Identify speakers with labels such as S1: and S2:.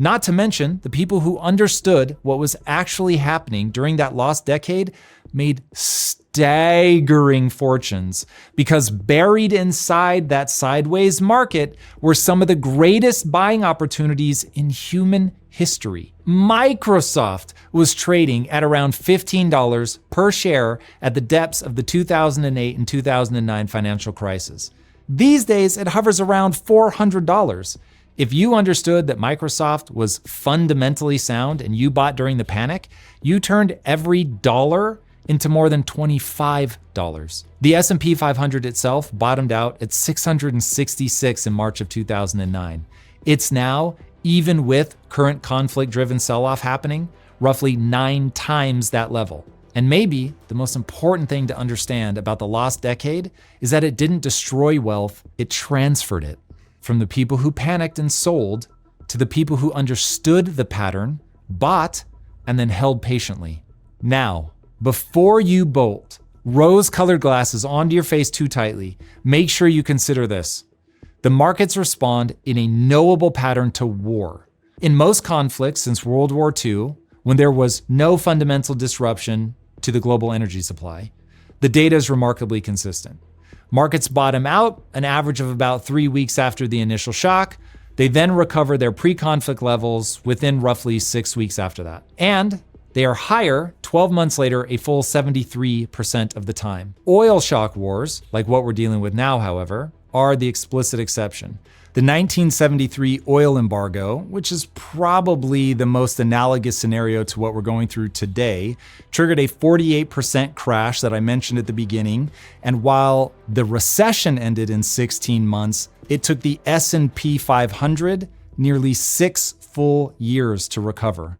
S1: Not to mention, the people who understood what was actually happening during that lost decade made staggering fortunes, because buried inside that sideways market were some of the greatest buying opportunities in human history. Microsoft was trading at around $15 per share at the depths of the 2008 and 2009 financial crisis. These days, it hovers around $400. If you understood that Microsoft was fundamentally sound and you bought during the panic, you turned every dollar into more than $25. The S&P 500 itself bottomed out at 666 in March of 2009. It's now, even with current conflict-driven sell-off happening, roughly 9 times that level. And maybe the most important thing to understand about the lost decade is that it didn't destroy wealth, it transferred it. From the people who panicked and sold to the people who understood the pattern, bought, and then held patiently. Now, before you bolt rose-colored glasses onto your face too tightly, make sure you consider this. The markets respond in a knowable pattern to war. In most conflicts since World War II, when there was no fundamental disruption to the global energy supply, the data is remarkably consistent. Markets bottom out an average of about 3 weeks after the initial shock. They then recover their pre-conflict levels within roughly 6 weeks after that. And they are higher 12 months later a full 73% of the time. Oil shock wars, like what we're dealing with now, however, are the explicit exception. The 1973 oil embargo, which is probably the most analogous scenario to what we're going through today, triggered a 48% crash that I mentioned at the beginning. And while the recession ended in 16 months, it took the S&P 500 nearly 6 full years to recover.